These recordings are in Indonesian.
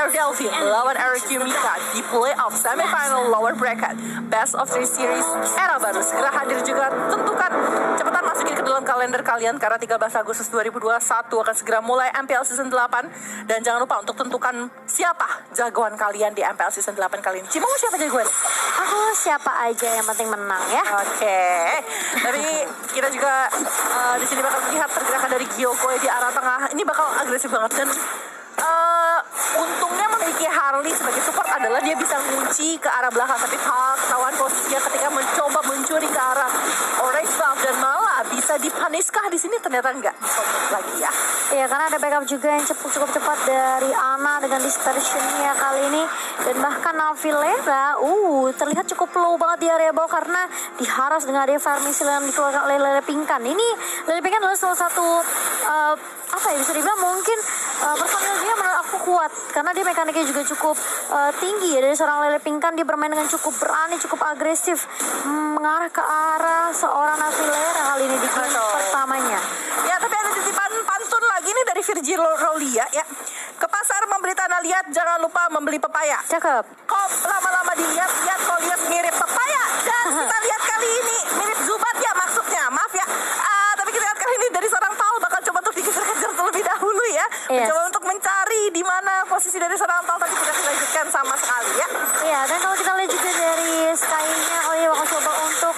Ambiar Delvin lawan RQ Mika di playoff semifinal lower bracket Best of 3 Series era baru segera hadir juga. Tentukan cepetan masukin ke dalam kalender kalian karena 13 Agustus 2021 akan segera mulai MPL Season 8. Dan jangan lupa untuk tentukan siapa jagoan kalian di MPL Season 8 kali ini. Cimo, siapa jagoan? Aku siapa aja yang penting menang ya. Oke. Tapi kita juga di sini bakal melihat pergerakan dari Gyokoi di arah tengah. Ini bakal agresif banget dan untungnya memiliki Harley sebagai support adalah dia bisa ngunci ke arah belakang, tapi kawan posisinya ketika mencoba mencuri ke arah orange buff dan malah bisa dipaniskah di sini ternyata enggak lagi ya. Iya, karena ada backup juga yang cukup cepat dari Ana dengan distortionnya kali ini, dan bahkan Navilera terlihat cukup low banget di area bawah karena diharas dengan area farming yang dikeluarkan oleh Lele Pinkan. Ini Lele Pinkan adalah salah satu bisa dibilang mungkin personil dia menurut aku kuat karena dia mekaniknya juga cukup tinggi ya. Dari seorang Lele Pinkan dia bermain dengan cukup berani, cukup agresif mengarah ke arah seorang Navilera kali ini di game pertamanya. Ya, tapi ada titipan pantun lagi nih dari Virgil Rolia ya. Ke pasar membeli tanah liat, jangan lupa membeli pepaya. Cakep. Kok lama-lama dilihat-lihat, kok lihat mirip pepaya. Dan kita lihat kali ini mirip Zubat ya maksudnya. Maaf ya. Tapi kita lihat kali ini dari seorang Tal bakal coba untuk dikejar-kejar terlebih dahulu ya. Yes. Mencoba untuk mencari di mana posisi dari seorang Tal, tapi tidak dilanjutkan sama sekali ya. Iya, dan kalau kita lihat juga dari Sky-nya, bakal coba untuk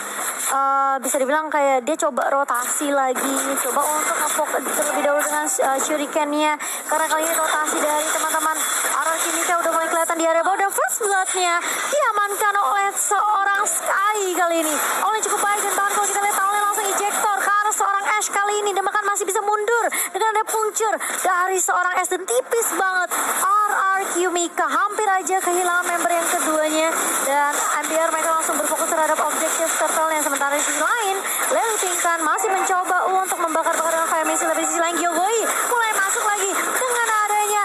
bisa dibilang kayak dia coba rotasi lagi, coba untuk ngefokus terlebih dahulu dengan shuriken-nya, karena kali ini rotasi dari teman-teman Araki Mika udah mulai kelihatan di area bawah, dan first blood-nya diamankan oleh seorang Sky kali ini. Oleh cukup baik, dan bahkan kalau kita lihat Oleh langsung ejector ke arah seorang Ash kali ini, dan bahkan masih bisa mundur dengan ada puncture dari seorang Ash, dan tipis banget RRQ Mika hampir aja kehilangan member yang keduanya, dan Ambiar mereka langsung berfokus terhadap objektif turtle-nya. Sementara di sisi lain Lele Pinkan masih mencoba untuk membakar-bakar dengan fire missile, tapi di sisi lain Gyokoi mulai masuk lagi dengan adanya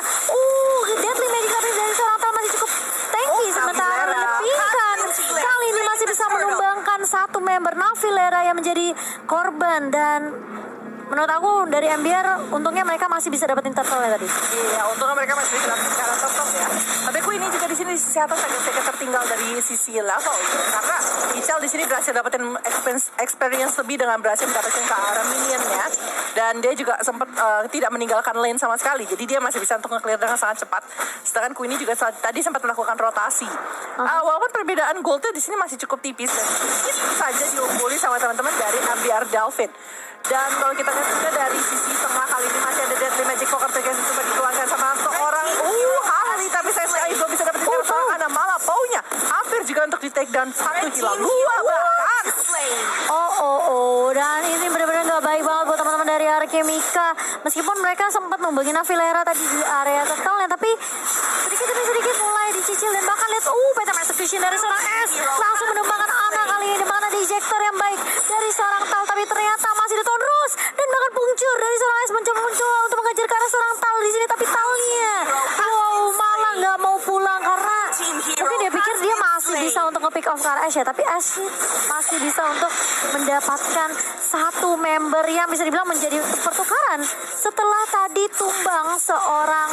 deadly magic, tapi dari seorang Tal masih cukup tanky. Sementara Lele Pinkan kali ini masih bisa menumbangkan satu member Navilera yang menjadi korban, dan menurut aku dari Ambiar untungnya mereka masih bisa dapetin turtle-nya tadi. Iya, untungnya mereka masih bisa dapetin cara turtle ya. Tapi aku ini juga di sini di sisi atas agak tertinggal dari sisi level gitu. Karena Ichal di sini berhasil dapetin experience lebih dengan berhasil mendapatkan ke arah minionnya, dan dia juga sempat tidak meninggalkan lane sama sekali. Jadi dia masih bisa untuk nge-clear dengan sangat cepat. Sedangkan Queenie juga tadi sempat melakukan rotasi. Walaupun perbedaan goldnya di sini masih cukup tipis, dan tipis saja diungguli sama teman-teman dari Ambiar Delvin. Dan kalau kita lihat juga dari sisi tengah kali ini masih ada Deadly Magic Poker Trigger yang coba dikeluarkan sama seorang Harley, tapi saya sekali belum bisa dapetin seorang Ana, malah Pau-nya hampir juga untuk di take down satu hilang dua bahkan. Dan ini benar-benar gak baik banget buat teman-teman dari RRQ Mika. Meskipun mereka sempat membagi Navilera tadi di area turtle-nya, tapi sedikit demi sedikit mulai dicicil, dan bahkan lihat pattern execution dari seorang S langsung menumbangkan Ana kali ini, dimana di ejector yang baik dari seorang Tal, tapi ternyata masih terus, dan bahkan puncur dari seorang S mencoba untuk mengejar ke arah seorang Tal di sini, tapi Talnya malah nggak mau pulang karena mungkin dia pikir dia masih bisa untuk nge-pick off ke arah Ash ya, tapi Ash masih bisa untuk mendapatkan satu member yang bisa dibilang menjadi pertukaran setelah tadi tumbang seorang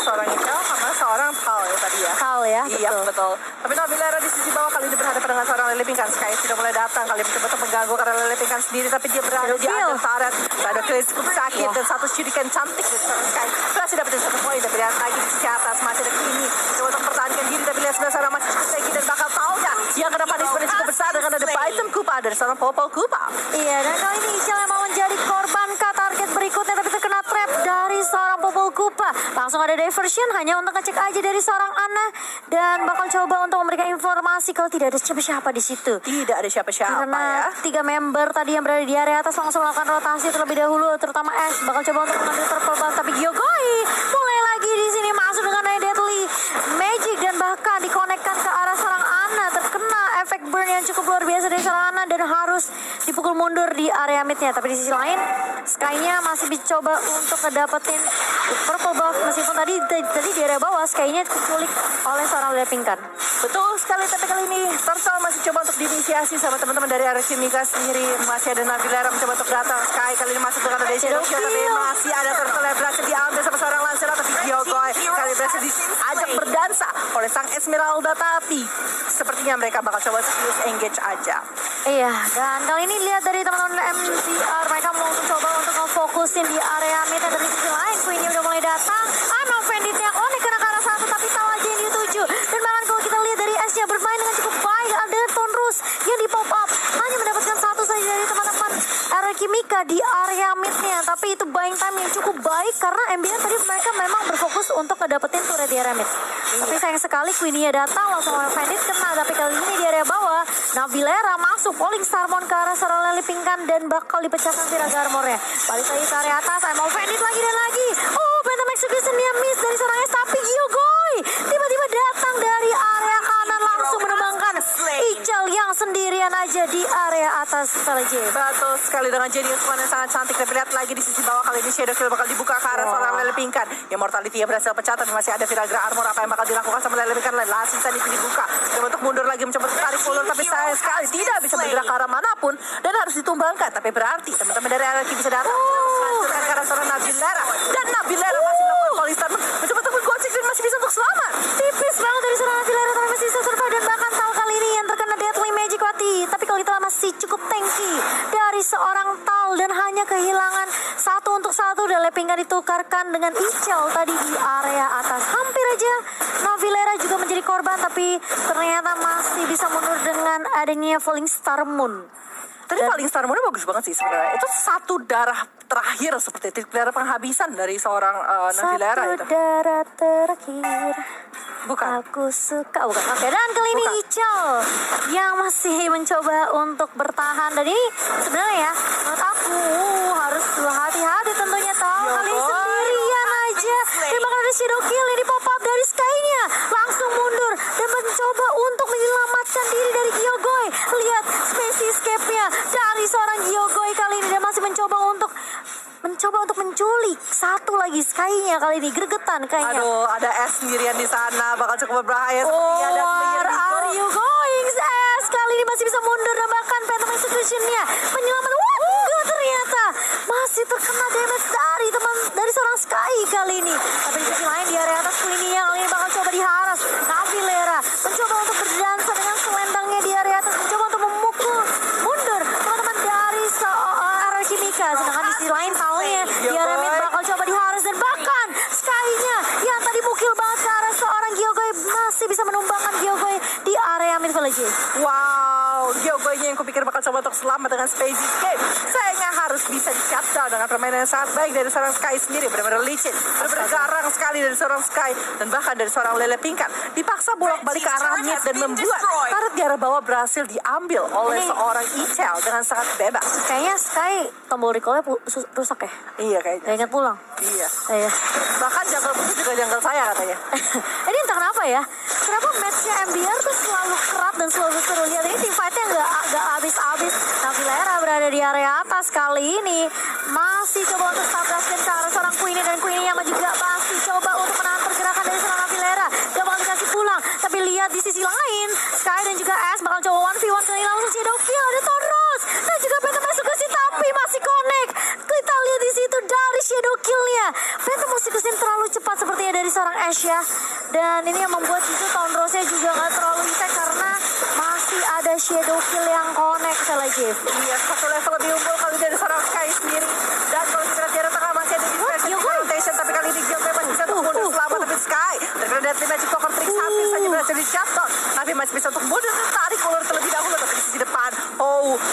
seorang Ichal sama seorang Tal ya tadi ya. Tal ya, iya betul. Tapi Navilera di sisi bawah kali ini berhadapan dengan seorang Lele Pinkan. Sky sudah mulai datang, kali mencoba untuk mengganggu karena Lele Pinkan sendiri, tapi dia berada di under turret. Ada Chris cukup sakit dan satu shuriken cantik dari seorang Sky. Berhasil dapetin satu poin, tapi lihat lagi di sisi atas masih ada Queenie coba untuk mempertahankan diri, tapi lihat sebelah sana masih cukup tinggi dan bakal Talnya yang ke depan sebenarnya cukup besar dengan ada Baitem Kupa dari seorang Popol Kupa. Iya, dan kali ini Ichal yang mau menjadi korban ke target berikutnya, tapi terkena trap dari seorang Popol Kupa. Langsung ada diversion hanya untuk ngecek aja dari seorang Ana, dan bakal coba untuk memberikan informasi kalau tidak ada siapa-siapa di situ. Tidak ada siapa-siapa karena ya. 3 member tadi yang berada di area atas langsung melakukan rotasi terlebih dahulu, terutama Ash bakal coba untuk mengambil purple buff, tapi Gyokoi mulai lagi di sini masuk dengan deadly magic, dan bahkan dikonekkan ke arah seorang Ana, terkena efek burn yang cukup luar biasa dari seorang Ana, dan harus dipukul mundur di area midnya. Tapi di sisi lain Sky-nya masih dicoba untuk ngedapetin purple buff, meskipun tadi di area bawah Sky-nya diculik oleh seorang Lele Pinkan. Betul sekali, tapi kali ini Turtle masih coba untuk diinisiasi sama teman-teman dari RRQ Mika sendiri. Masih ada Navilera mencoba untuk datang. Sky kali ini masuk dengan ada Shadow Shield, tapi masih ada Turtle yang berhasil diambil sama seorang Lancelot, tapi Gyokoi Zelda, tapi sepertinya mereka bakal coba serius engage aja. Iya, dan kali ini lihat dari teman-teman MCR, mereka mau mencoba untuk ngefokusin di area mid. Dari sisi lain, Queen-nya udah mulai datang. Mau Banditnya konek kena ke arah satu, tapi tahu aja yang dituju. Dan bahkan kalau kita lihat dari S-nya bermain dengan cukup baik, ada Tonrus yang di pop up. Hanya mendapatkan satu saja dari teman-teman Kimika di area mid-nya. Tapi itu buying time yang cukup baik, karena MBR tadi mereka memang berfokus untuk ngedapetin turret di area mid. Tapi sayang sekali Queen-nya datang, langsung oleh Bandit kena. Tapi kali ini di area bawah, Navilera masuk polling Starmon ke arah seorang Lele Pingkan dan bakal dipecahkan Viraga Armor-nya. Balik lagi ke area atas, mau Bandit lagi dan lagi. Phantom Execution-nya miss dari seorang S, tapi Gyogoi tiba-tiba datang dari area kanan langsung menumbangkan Ichal yang sendirian aja di area atas Velaje. Betul sekali, dengan Genius One yang sangat cantik. Tapi lihat lagi di sisi bawah, kali ini Shadow Kill bakal dibuka ke arah seorang Lele Pingkan. Yang Mortality-nya berhasil pecah, tapi masih ada Viraga Armor. Apa yang bakal dilakukan sama Lele Pingkan? Langsung saja dibuka. Coba untuk mundur lagi, mencoba tarik ulur, tapi sayang sekali tidak bisa bergerak ke arah manapun dan harus ditumbangkan. Tapi berarti teman-teman dari RRQ bisa datang menghancurkan ke arah seorang Navilera, dan Navilera masih melakukan Polistar, mencoba untuk menggocek dan masih bisa untuk selamat. Tipis banget dari seorang Navilera, tapi masih bisa survive. Dan bahkan Tal kali ini yang terkena Deadly Magic Wati. Tapi kalau kita masih cukup tanky dari seorang Tal, dan hanya kehilangan satu untuk satu. Dan Lepingan ditukarkan dengan Ichal tadi di area atas. Hampir aja Navilera juga menjadi korban, tapi ternyata masih bisa mundur dengan adanya Falling Star Moon. Tadi Falling Star Moon bagus banget sih sebenarnya. Itu satu darah terakhir seperti itu, darah penghabisan dari seorang Navilera itu. Satu darah terakhir. Bukan. Aku suka, bukan. Oke, dan kali ini Ichal yang masih mencoba untuk bertahan. Dan ini sebenarnya ya, menurut aku harus hati-hati tentunya. Tahu kali ini sendirian aja. Dan bahkan ada Shadow Kill yang di pop up dari Sky-nya. Langsung mundur dan mencoba untuk menyelamatkan diri dari Gyogoi. Lihat space escape-nya dari seorang Gyogoi kali ini. Dan masih mencoba untuk menculik satu lagi Sky-nya kali ini. Gregetan kayaknya. Aduh, ada S sendirian di sana, bakal cukup berbahaya. Where are you going, S? Kali ini masih bisa mundur, dan bahkan Phantom Execution-nya menyelamatkan. Enggak, ternyata masih terkena damage dari seorang Sky kali ini. Tapi di sisi lain di area atas Queen-nya kali ini bakal coba diharas. Navilera mencoba untuk berdansa dengan selendangnya di area atas, mencoba untuk memukul mundur teman-teman dari RRQ Kimika. Sedangkan di sisi lain Talnya di area mid bakal coba diharas, dan bahkan Sky-nya yang tadi mukil banget ke arah seorang Gyogoi masih bisa menumbangkan Gyogoi di area mid Village. Wow, Gyogoi-nya yang kupikir bakal coba untuk selamat dengan Space Escape. Sayangnya harus bisa di-shutdown dengan permainan yang sangat baik dari seorang Sky sendiri. Benar-benar licin, benar-benar garang sekali dari seorang Sky, dan bahkan dari seorang Lele Pingkan. Dipaksa bolak-balik ke arah mid dan membuat turret di arah bawah berhasil diambil oleh seorang Ichal dengan sangat bebas. Kayaknya Sky tombol recall-nya rusak ya? Iya kayaknya. Gak ingat pulang. Iya. Iya. Bahkan jungle putih juga jungle saya katanya. Ini entah kenapa ya, kenapa match-nya MBR tuh selalu kerat dan selalu seru. Lihat ini team fight-nya gak habis-habis. Navilera berada di area atas kali ini masih coba untuk stablaskan ke arah seorang Queenie, dan Queenie yang juga masih coba untuk menahan pergerakan dari seorang Navilera. Gak bakal dikasih pulang. Tapi lihat di sisi lain, Sky dan juga S bakal coba 1v1 kali langsung Shadow Kill. Ada Tonrus dan juga Phantom Execution, tapi masih connect. Kita lihat di situ dari Shadow Kill-nya. Phantom Execution terlalu cepat sepertinya dari seorang Ash ya. Dan ini yang membuat situ Tonrusnya juga gak terlalu effect, karena masih ada Shadow Kill yang connect lagi. Iya, satu level lebih unggul kali dari seorang Sky sendiri. Dan kalau kita lihat jarak tengah masih ada defensive rotation, tapi kali ini Gyogoi masih bisa untuk mundur selamat. Tapi Sky terkena Deadly Magic Poker Trick hampir saja berhasil di shutdown, tapi masih bisa untuk mundur dan tarik ulur terlebih dahulu. Tapi di sisi depan,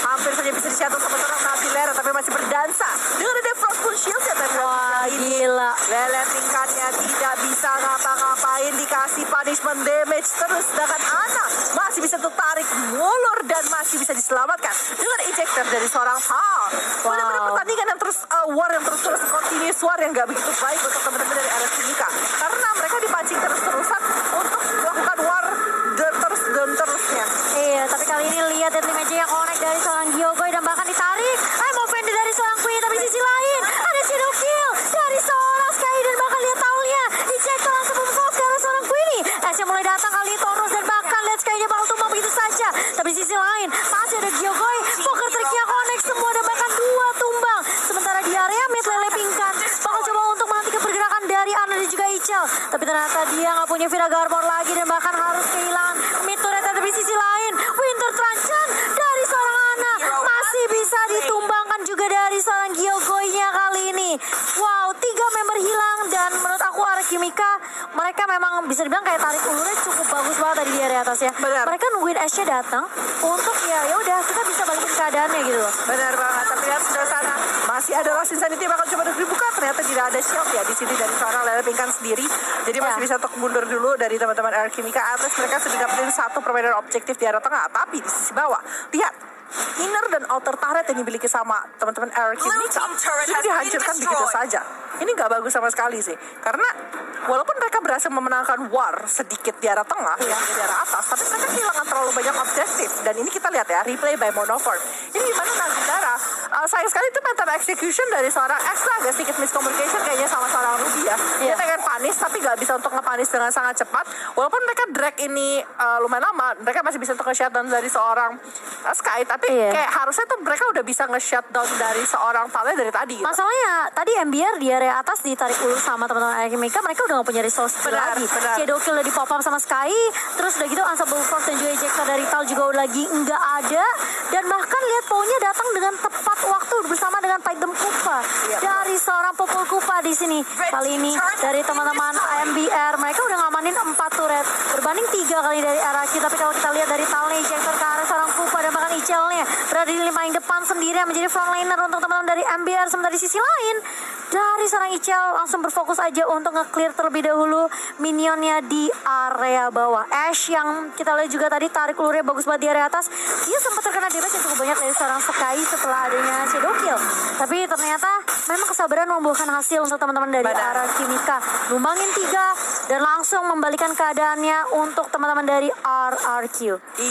hampir saja bisa di shutdown sama seorang Navilera, tapi masih berdansa dengan ada Frostmourne Shield-nya. Wah, gila. Lele Pingkannya tidak bisa ngapa-ngapain, dikasih punishment damage terus. Sedangkan Ana masih bisa untuk tarik ulur dan masih bisa diselamatkan dengan ejector dari seorang Tal. Benar-benar pertandingan yang terus war yang terus continuous war yang gak begitu baik untuk teman-teman dari RRQ Kimika, karena mereka dipancing terus-terusan untuk melakukan war dan terusnya. Iya, tapi kali ini lihat Deadly Magic yang connect dari seorang Gyogoi, dan bahkan ditarik. Mau Fendi dari seorang Queen, tapi sisi lain ada Shadow Kill dari seorang Sky, dan bahkan lihat Taulia dicek langsung memfokus ke arah seorang Queenie. S-nya mulai datang kali ini Tonrus, dan bahkan lihat Sky-nya bakal tumbang begitu saja. Tapi sisi lain masih ada Gyogoi, poker trick-nya connect semua, dan bahkan 2 tumbang. Sementara di area mid Lele Pingkan bakal coba untuk menghentikan pergerakan dari Ana dan juga Ichal, tapi ternyata dia nggak punya Viraga Armor lagi, dan bahkan harus kehilangan emang bisa dibilang kayak tarik ulurnya cukup bagus banget tadi di area atas ya. Benar. Mereka nungguin Ash-nya datang untuk ya udah kita bisa balikin keadaannya gitu loh. Benar banget, tapi lihat sebelah sana masih ada Lost Insanity yang bakal coba untuk dibuka. Ternyata tidak ada shield ya di sini dari seorang Lele Pingkan sendiri. Jadi masih bisa untuk mundur dulu dari teman-teman Alchemica. Atas mereka sudah dapetin satu permainan objektif di arah tengah. Tapi di sisi bawah, lihat inner dan outer turret yang dimiliki sama teman-teman Alchemica sudah dihancurkan begitu saja. Ini nggak bagus sama sekali sih, karena walaupun mereka berhasil memenangkan war sedikit di arah tengah, ya, di arah atas, tapi mereka kehilangan terlalu banyak objektif. Dan ini kita lihat ya, replay by Monoform. Ini gimana Nagitara? Sayang sekali itu mental execution dari seorang X lah, agak sedikit miscommunication kayaknya sama seorang Ruby ya. Dia pengen panis, tapi nggak bisa untuk ngepanis dengan sangat cepat. Walaupun mereka drag ini lumayan lama, mereka masih bisa untuk nge-shutdown dari seorang Sky, tapi kayak harusnya tuh mereka udah bisa nge-shutdown dari seorang Tale dari tadi. Gitu. Masalahnya tadi MBR di area atas ditarik ulur sama teman-teman Alchemica, mereka udah gak punya resource lagi. Shadow Kill udah di pop up sama Sky, terus udah gitu Unstoppable Force dan juga Ejector dari Tal juga udah lagi nggak ada, dan bahkan lihat Pou-nya datang dengan tepat waktu bersama dengan Fight Them Kupa dari seorang Popol Kupa di sini. Kali ini dari teman-teman MBR mereka udah ngamanin 4 turret berbanding 3 kali dari RRQ. Tapi kalau kita lihat dari Tal nih, Ejector ke arah seorang Kupa dan bahkan Ichelnya berada di paling depan sendiri yang menjadi frontliner untuk teman-teman dari MBR. Sementara di sisi lain dari seorang Ichel langsung berfokus aja untuk nge-clear terlebih dahulu minionnya di area bawah. Ash yang kita lihat juga tadi tarik ulurnya bagus banget di area atas, dia sempat terkena damage yang cukup banyak dari seorang Sky setelah adanya Shadow Kill. Tapi ternyata memang kesabaran membuahkan hasil untuk teman-teman dari Alchemica. Numbangin 3 dan langsung membalikan keadaannya untuk teman-teman dari RRQ.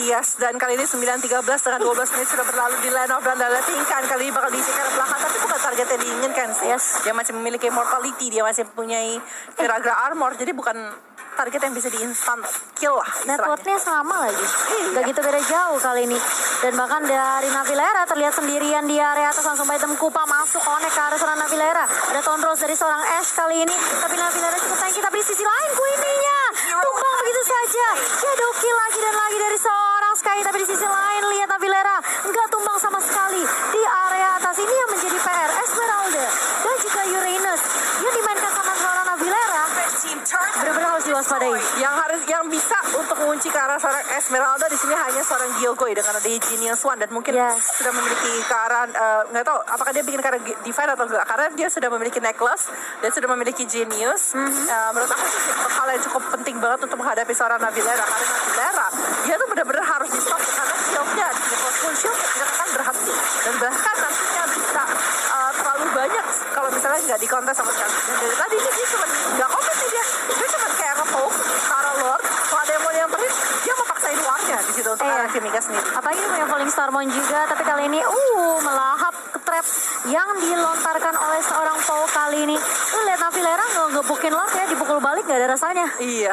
Yes, dan kali ini 9-13 dengan 12 menit sudah berlalu di line of dan Lele Pingkan kali ini bakal diisi ke belakang, tapi bukan target yang diinginkan sih. Dia masih memiliki mortality, dia masih mempunyai Kiragra armor, jadi bukan target yang bisa di instant kill lah. Networknya sama lagi, gak gitu beda jauh kali ini. Dan bahkan dari Navilera terlihat sendirian di area atas, langsung Item Kupa masuk connect ke arah seorang Navilera. Ada Tondros dari seorang Ash kali ini, tapi Navilera cukup tanky. Tapi di sisi lain Queenie-nya tumbang begitu saja. Shadow Kill lagi dan lagi dari seorang Sky. Tapi di sisi lain lihat Navilera nggak tumbang sama sekali di area atas. Ini yang menjadi PR Esmeralda dan juga Uranus yang dimainkan sama seorang Navilera benar-benar harus diwaspadai. Yang bisa untuk mengunci ke arah seorang Esmeralda di sini hanya seorang Gyokoi dengan ada Genius One, dan mungkin sudah memiliki ke arah nggak tahu apakah dia bikin ke arah Divine atau enggak, karena dia sudah memiliki Necklace dan sudah memiliki Genius. Menurut aku itu hal yang cukup penting banget untuk menghadapi seorang Navilera, karena Navilera dia tuh benar-benar harus di stop karena shieldnya, full shield tidak akan berhasil, dan bahkan nantinya bisa terlalu banyak kalau misalnya nggak dikontes sama sekali. Dan dari tadi dia cuma nggak kontes sih, dia cuma kayak nge-poke ke arah Lord. Kalau ada yang mau nyamperin, dia mau paksain warnya di situ untuk Alchemica sendiri. Apalagi punya Falling Starmon juga, tapi kali ini melahap ke trap yang dilontarkan oleh seorang Pou kali ini. Lihat Navilera ngebukin Lord ya, dipukul balik nggak ada rasanya. Iya.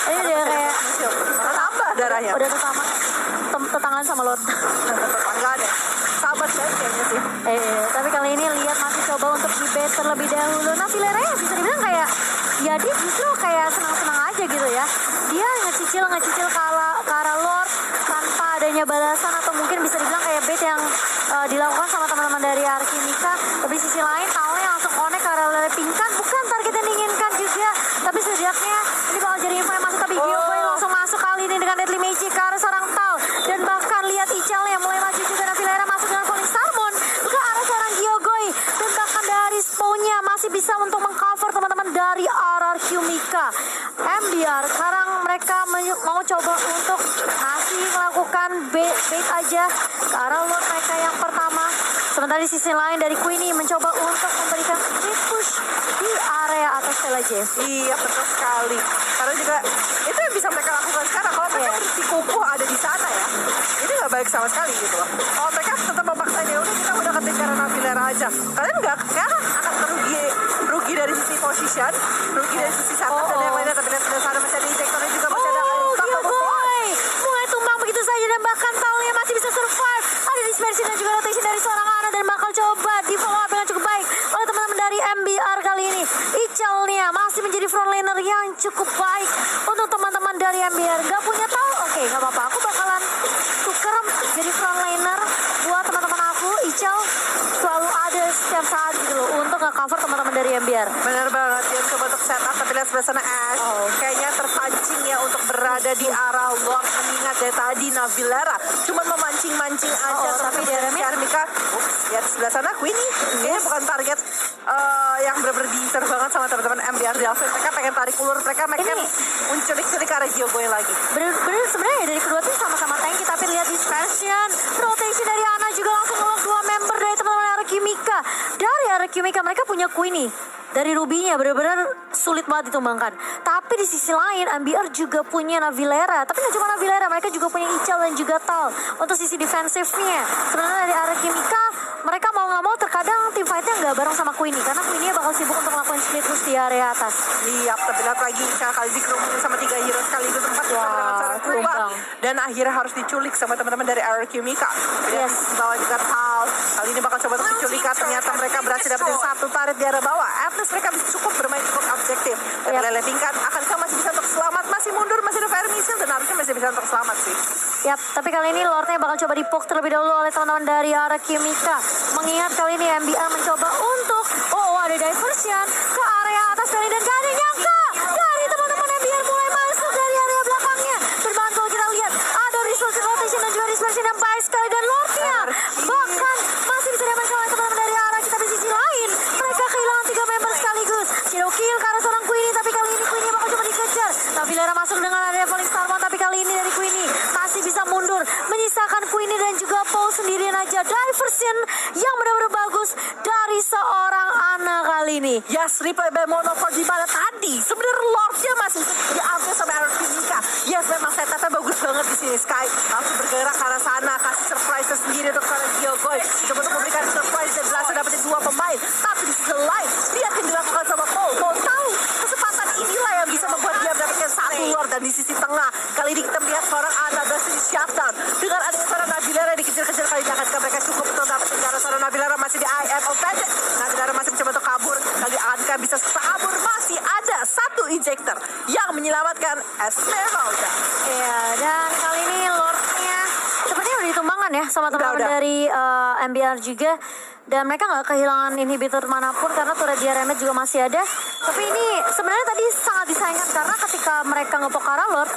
Ini dia kayak tambah darahnya. Udah tetama tetangan sama Lord. Tetanggaan ya. Sahabat banget kayaknya sih. Tapi kali ini lihat masih coba untuk di-bait terlebih dahulu. Navilera ya bisa dibilang kayak ya dia justru kayak senang-senang aja gitu ya. Dia ngecicil ke arah Lord tanpa adanya balasan, atau mungkin bisa dibilang kayak bait yang dilakukan sama teman-teman dari Alchemica. Tapi sisi lain Taonya langsung connect ke arah Lele Pingkan, bukan target yang diinginkan juga. Tapi setidaknya ini bakal jadi info yang masuk, tapi Gyokoi langsung masuk kali ini dengan Deadly Magic ke arah seorang Tal. Dan bahkan lihat Ichel yang mulai maju juga. Navilera masuk dengan Falling Starmon ke arah seorang Gyokoi, dan bahkan dari spawn-nya masih bisa untuk mengcover teman-teman dari RRQ Mika. MBR sekarang mereka mau coba untuk masih melakukan bait aja ke arah Lord mereka yang pertama. Sementara di sisi lain dari Queenie mencoba untuk memberikan quick push di area atas Stella J. Iya betul sekali. Karena juga itu yang bisa mereka lakukan sekarang. Kalau mereka bersikukuh ada di sana ya, ini nggak baik sama sekali gitu loh. Kalau mereka tetap memaksa ya udah kita udah ketika Navilera aja. Kalian nggak akan rugi dari sisi position, rugi dari sisi sana dan yang lainnya. Tapi lihat sebelah sana masih ada Ejectornya juga, masih ada Gyokoi mulai tumbang begitu saja, dan bahkan Talnya masih bisa survive. Ada dispersion dan juga rotation dari seorang Ana, dan bakal coba di follow up dengan cukup baik oleh teman-teman dari MBR kali ini. Ichelnya masih menjadi frontliner yang cukup baik untuk teman-teman dari MBR. Gak punya Tal, oke, gak apa-apa, aku bakalan tuker jadi frontliner buat teman-teman aku. Ichel selalu ada setiap saat gitu loh untuk nge-cover teman-teman dari MBR. Bener banget, dia coba untuk setup, tapi lihat sebelah sana Ash. Kayaknya berada di arah Lord, mengingat dari tadi Navilera cuma memancing-mancing aja. Tapi di arah Armika, lihat sebelah sana Queenie, ini bukan target yang benar-benar diincer banget sama teman-teman MBR Delvin. Mereka pengen tarik ulur, mereka pengen menculik-culik ke arah Gyogoy lagi. Bener sebenarnya dari kedua tim sama-sama tanky, tapi lihat dispersion, rotation dari Ana juga langsung ngelok 2 member dari teman-teman Arakimika. Dari Arakimika mereka punya Queenie. Dari Ruby-nya benar-benar sulit banget ditumbangkan. Tapi di sisi lain MBR juga punya Navilera. Tapi nggak cuma Navilera, mereka juga punya Ichal dan juga Tal untuk sisi defensifnya. Sebenarnya dari Arakimika mereka mau nggak mau terkadang tim fightnya nggak bareng sama Queenie karena Queenie bakal sibuk untuk melakukan split push di area atas. Iya, tapi lihat lagi Ichal kali dikerumunin sama 3 hero sekaligus tempat dan akhirnya harus diculik sama teman-teman dari Arakimika. Yes. Di bawah juga Tal. Kali ini bakal coba untuk diculik. Ternyata mereka berhasil dapetin 1 turret di area bawah. Mereka bisa cukup bermain cukup objektif. Dan Lele tingkat akankah masih bisa untuk selamat? Masih mundur, masih ada fire missile dan harusnya masih bisa untuk selamat sih. Yap, tapi kali ini Lordnya bakal coba dipok terlebih dahulu oleh teman-teman dari Arakimika. Mengingat kali ini MBR mencoba untuk ada diversion ke area atas kali dan gak ada nyangka dari teman-teman MBR mulai masuk dari area belakangnya. Berbahan kalau kita lihat ada resource rotation dan juga dispersion yang baik sekali dan Lordnya bahkan masih bisa diamankan oleh teman-teman dari Arak. Tapi sisi lain mereka kehilangan 3 member sekaligus. Shadow kill ke arah seorang Queenie, tapi kali ini Queenie bakal coba dikejar. Navilera masuk dengan area Falling Starmon, tapi kali ini dari Queenie masih bisa mundur, menyisakan Queenie dan juga Paul sendirian aja. Diversion yang benar-benar bagus dari seorang Ana kali ini. Yes, replay by Monofor di mana tadi sebenarnya Lordnya masih diambil sama Arakimika. Yes, memang setupnya bagus banget di sini. Sky langsung bergerak ke arah sana, kasih surprise sendiri untuk seorang Gyogoy. Coba untuk memberikan surprise dan berhasil dapetin 2 pemain. Tapi di sisi lain, lihat yang dilakukan sama Paul. Paul tahu kesempatan inilah yang bisa membuat dia mendapatkan 1 Lord. Dan di sisi tengah, kali ini kita melihat seorang Ana berhasil di shutdown. Dengan adanya seorang Navilera yang dikejar-kejar kali ini akankah mereka cukup untuk dapetin karena seorang Navilera masih di IM offended. Navilera masih mencoba untuk kabur. Kali akankah bisa kabur? Masih ada 1 injector yang menyelamatkan Esmeralda. Iya, dan kali ini Lordnya sepertinya udah ditumbangkan ya sama teman-teman dari MBR juga. Dan mereka nggak kehilangan inhibitor manapun karena turret di area juga masih ada. Tapi ini sebenarnya tadi sangat disayangkan karena ketika mereka ngepok ke arah Lord,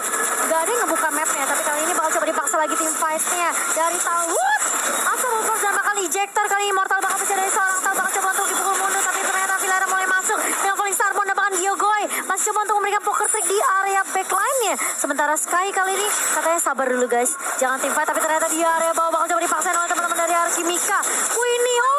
nggak ada yang ngebuka mapnya. Tapi kali ini bakal coba dipaksa lagi tim fight-nya dari Talwood. Asal Wolfers dan bakal ejector kali ini. Immortal bakal pecah dari seorang Tal, bakal coba untuk dipukul mundur. Tapi ternyata Navilera mulai masuk dengan Falling Starmon dan bahkan Gyogoy masih coba untuk memberikan poker trick di area backline-nya. Sementara Sky kali ini katanya sabar dulu guys, jangan tim fight. Tapi ternyata di area bawah bakal coba dipaksain oleh teman-teman dari Arakimika. Queenie, emang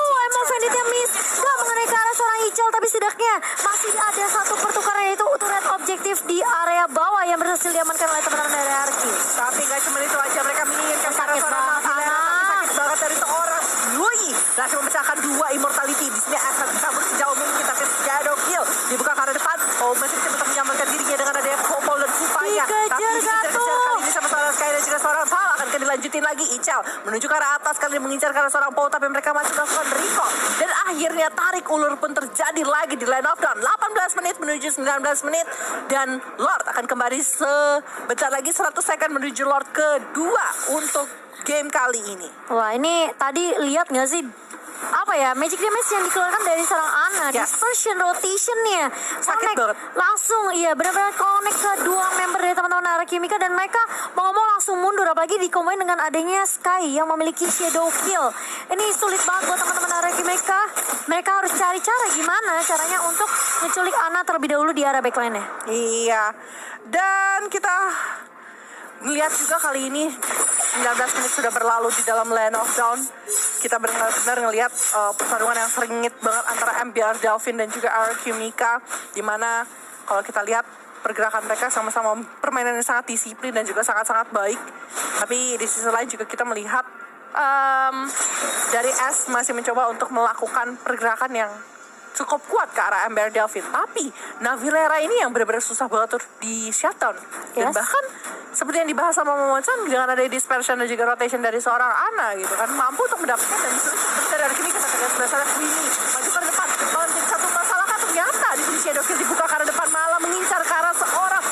Venditnya miss, gak mengenai ke arah seorang Ichal, tapi setidaknya masih ada 1 pertukaran yaitu turret objektif di area bawah yang berhasil diamankan oleh teman-teman dari Arki. Tapi gak cuma itu aja, mereka menginginkan ke arah seorang Navilera, tapi sakit banget dari seorang Lui. Berhasil memecahkan 2 immortality. Di sini akan kabur sejauh mungkin, tapi shadow kill dibuka ke arah depan. Masih bisa untuk menyelamatkan dirinya dengan adanya Popol dan Kupanya. Tapi dikejar-kejar kali ini sama seorang Sky dan juga seorang Tal. Akan dilanjutin lagi Ichal menuju ke arah atas kali mengincar ke arah seorang Paul, tapi mereka masih melakukan recall. Dan akhirnya tarik ulur pun terjadi lagi di line of down. 18 menit menuju 19 menit. Dan Lord akan kembali sebentar lagi 100 second menuju Lord kedua untuk game kali ini. Wah, ini tadi lihat gak sih apa ya, magic damage yang dikeluarkan dari seorang Ana, dispersion rotationnya sakit banget langsung, iya benar-benar connect ke 2 member dari teman-teman Arakimika dan mereka mau langsung mundur, apalagi dikomboin dengan adanya Sky yang memiliki shadow kill. Ini sulit banget buat teman-teman Arakimika. Mereka harus cari cara gimana caranya untuk menculik Ana terlebih dahulu di area backline-nya. Iya, dan kita melihat juga kali ini 19 menit sudah berlalu di dalam Land of Dawn. Kita benar-benar ngelihat pertarungan yang sengit banget antara MBR Delvin dan juga Arakimika, dimana kalau kita lihat pergerakan mereka sama-sama permainan yang sangat disiplin dan juga sangat-sangat baik. Tapi di sisi lain juga kita melihat dari S masih mencoba untuk melakukan pergerakan yang cukup kuat ke arah MBR Delvin. Tapi Navilera ini yang benar-benar susah banget tuh di shutdown. Dan bahkan seperti yang dibahas sama Momon-san, dengan ada dispersion dan juga rotation dari seorang Ana gitu kan, mampu untuk mendapatkan dan disuruh dari kini kita tegas sebelah sana Queenie maju ke depan lawan jadi satu masalah kan ternyata di sini shadow kill dibuka ke arah depan malah mengincar ke arah seorang.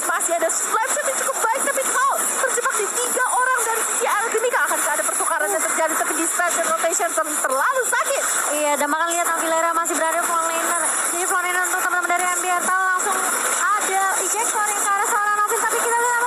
Masih ada splash yang cukup baik, tapi Paul terjebak di 3 orang dari sisi Arakimika. Akan ada pertukaran yang terjadi, tapi dispersion rotation terlalu sakit. Iya, dan makan lihat Navilera masih berada frontliner. Jadi frontliner untuk teman-teman dari MBR Tal langsung ada ejector yang ke arah seorang Navil, tapi kita lihat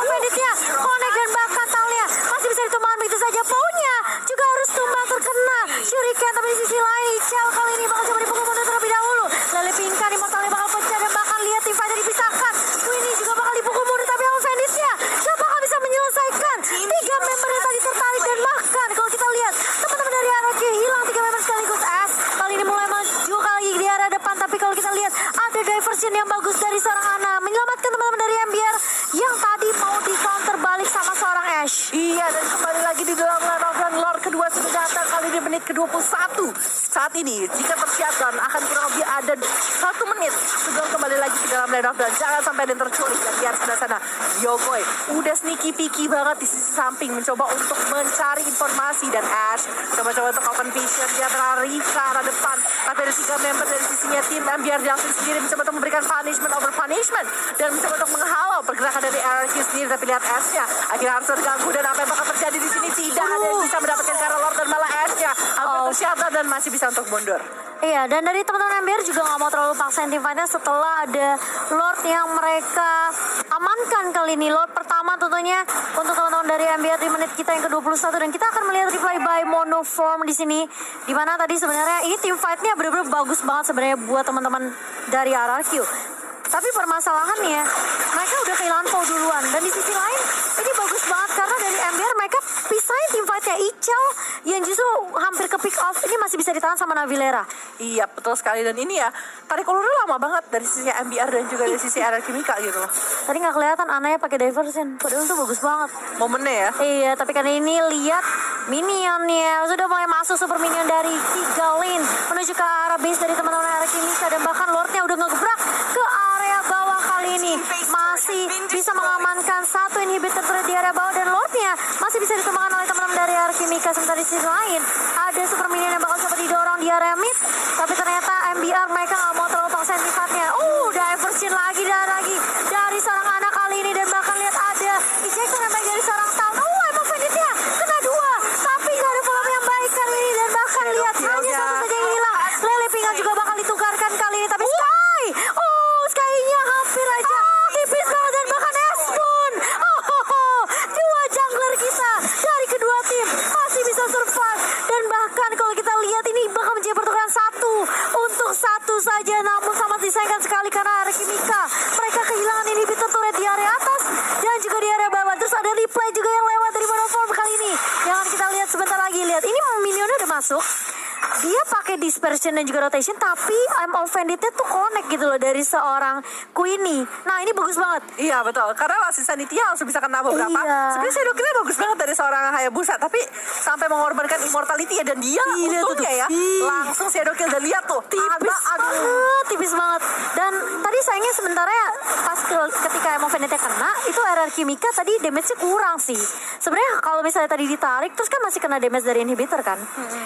seorang Ana, menyelamatkan teman-teman dari MBR yang tadi mau di counter balik sama seorang Ash. Iya, dan kembali lagi di dalam Land of Land. Lord kedua sudah datang, kali di menit ke-21. Saat ini, jika tersiapkan, akan kurang lebih ada 1 menit sebelum kembali lagi ke dalam Land of Land. Jangan sampai ada yang terculik. Dan lihat sebelah sana, Yogoi udah sneaky-peaky banget di sisi samping, mencoba untuk mencari informasi. Dan Ash coba-coba untuk open vision, dia berlari ke arah depan. Tapi ada 3 member dari sisinya tim MBR langsung sendiri mencoba untuk memberikan punishment over punishment. Dan mencoba untuk menghalau pergerakan dari RRQ sendiri. Tapi lihat Ash-nya, akhirnya harus terganggu. Dan apa yang bakal terjadi di sini? Tidak ada yang bisa mendapatkan Kara Lord, dan malah Ash-nya hampir tersiapkan dan masih bisa untuk mundur. Iya, dan dari teman-teman MBR juga nggak mau terlalu paksain tim fight-nya setelah ada Lord yang mereka amankan kali ini. Lord pertama tentunya untuk teman-teman dari MBR di menit kita yang ke-21, dan kita akan melihat replay by Monoform di sini, di mana tadi sebenarnya ini tim fight-nya benar-benar bagus banget sebenarnya buat teman-teman dari RRQ. Tapi permasalahannya mereka udah kehilangan Pau duluan, dan di sisi lain ini bagus banget karena dari MBR mereka pisahin tim fightnya Ichel yang justru hampir ke pick off ini masih bisa ditahan sama Navilera. Iya, betul sekali. Dan ini ya, tarik ulurnya lama banget dari sisi MBR dan juga dari sisi RRQ Mika gitu. Tadi nggak kelihatan Anaya pakai diversion, padahal tuh bagus banget Momennya ya. Iya, tapi kan ini lihat minionnya sudah mulai masuk, super minion dari Tigalin menuju ke arah base dari teman-teman RRQ Mika, dan bahkan Lordnya udah ngegebrak ke area bawah. Kali ini masih bisa mengamankan 1 inhibitor di area bawah, dan Lordnya masih bisa ditemukan oleh teman-teman dari RRQ Mika. Sementara di sisi lain ada super minion yang bakal coba didorong di area mid, tapi ternyata MBR mereka nggak mau terlalu paksain sifatnya. Diversion lagi dan lagi dari seorang anak kali ini, dan bahkan lihat ada ejector yang baik dari seorang Town. Emang Venditnya kena 2, tapi nggak ada volume yang baik kali ini, dan bahkan lihat hanya 1 saja yang hilang. Lele Pinga juga bakal ditukarkan kali ini, tapi Sky, Sky-nya hampir aja tipis banget, dan bahkan Espoon. 2 jungler kita dari kedua tim masih bisa survive, dan bahkan kalau kita lihat ini bakal menjadi pertukaran 1 saja, namun sangat disayangkan sekali karena RRQ Mika mereka kehilangan inhibitor turret di area atas dan juga di area bawah. Terus ada replay juga yang lewat dari Monoform kali ini yang akan kita lihat sebentar lagi. Lihat ini minionnya udah masuk, dia pakai dispersion dan juga rotation, tapi I'm offended-nya tuh connect gitu loh dari seorang Queenie. Nah ini bagus banget. Iya betul, karena Lasis Sanitya langsung bisa kena beberapa. Iya. Sebenarnya saya kira bagus banget dari seorang Hayabusa, tapi sampai mengorbankan immortality ya, dan dia untungnya ya langsung shadow kill. Dan lihat tuh tipis banget. Dan tadi sayangnya sebenarnya pas ketika Emo Vendetta kena itu RRQ Mika tadi damage-nya kurang sih. Sebenarnya kalau misalnya tadi ditarik terus kan masih kena damage dari inhibitor kan.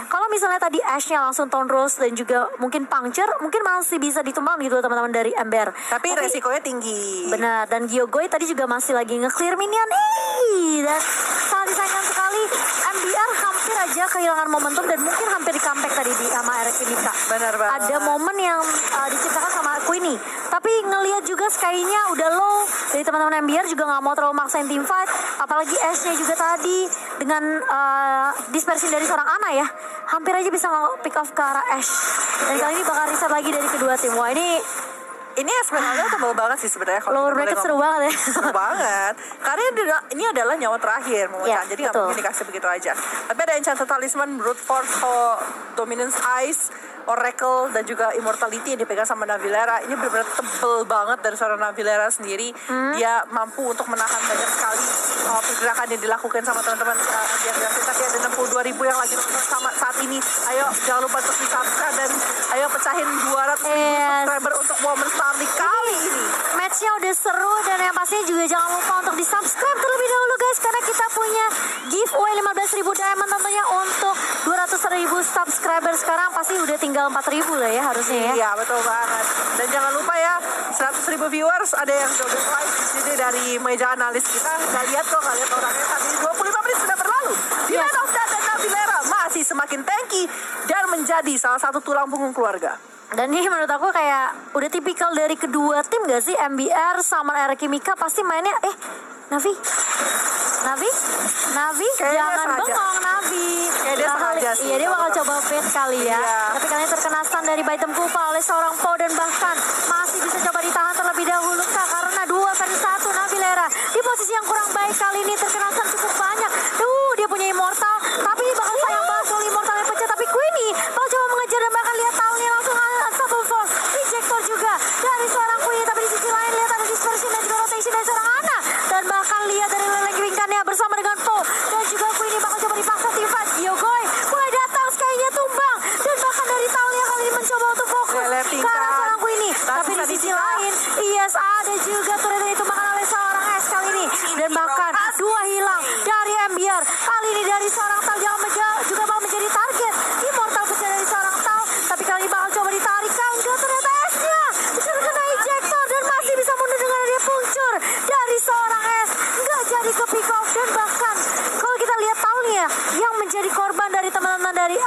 Kalau misalnya tadi Ash-nya langsung Tone Rose dan juga mungkin Puncture, mungkin masih bisa ditumbang gitu teman-teman dari Ember. Tapi resikonya tinggi. Benar, dan Gyogoi tadi juga masih lagi nge-clear minion. Dan sangat disayangkan sekali MBR hampir aja kehilangan momentum dan mungkin hampir di comeback tadi di sama RRQ Mika. Benar banget. Ada momen yang diciptakan sama Queenie, tapi ngelihat juga Sky-nya udah low dari teman-teman MBR juga nggak mau terlalu maksain team fight, apalagi Ash-nya juga tadi dengan dispersi dari seorang Ana ya, hampir aja bisa pick off ke arah Ash. Dan kali ini bakal reset lagi dari kedua tim. Wah ini sebenarnya tebal banget sih sebenarnya. Lower bracket seru banget ya. Seru banget. Karena ini adalah nyawa terakhir memecah. Jadi nggak mungkin dikasih begitu aja. Tapi ada Enchanted Talisman, Brute Force, Dominance Ice, Oracle, dan juga Immortality yang dipegang sama Navilera. Ini benar-benar tebel banget dari seorang Navilera sendiri. Dia mampu untuk menahan banyak sekali pergerakan yang dilakukan sama teman-teman yang tapi ada 62.000 yang lagi nonton sama saat ini. Ayo jangan lupa untuk di-subscribe dan ayo pecahin 200.000 subscriber untuk momen Starly kali ini. Matchnya udah seru, dan yang pastinya juga jangan lupa untuk di-subscribe terlebih dahulu guys, karena kita punya giveaway 15.000 diamond tentunya untuk 200.000 subscriber. Sekarang pasti udah tinggal 4.000 lah ya harusnya ya. Iya betul banget. Dan jangan lupa ya 100.000 viewers ada yang joget live di sini dari meja analis kita. Nggak lihat kok, nggak lihat orangnya saat ini 25 menit sudah berlalu. Di Land of Death dan Navilera masih semakin tanky dan menjadi salah satu tulang punggung keluarga. Dan ini menurut aku kayak udah tipikal dari kedua tim gak sih? MBR sama RRQ Mika pasti mainnya Navi jangan bengong Navi. Dia sengaja sih. Iya, dia bakal coba bait kali ya. Iya. Tapi kali ini terkena stun dari Baitem Kupa oleh seorang Po, dan bahkan masih bisa coba ditahan terlebih dahulu kah, karena 2 versus 1 Navilera di posisi yang kurang baik kali ini, terkena stun cukup banyak. Dia punya immortal, tapi bakal sayang banget kalau immortalnya pecah. Tapi Queenie bakal coba mengejar, dan bahkan lihat tahunnya langsung unstoppable force. Ejector juga dari seorang Queenie, tapi di sisi lain juga ternyata ditumbangkan oleh seorang S kali ini. Dan bahkan 2 hilang dari Embiar. Kali ini dari seorang Tal juga mau menjadi target. Immortal pecah dari seorang Tal. Tapi kali ini bakal coba ditarik. Enggak, ternyata S-nya bisa kena ejector dan masih bisa mundur dengan dia puncur dari seorang S. Enggak jadi ke pick off dan bahkan kalau kita lihat Tal nih ya yang menjadi korban dari teman-teman dari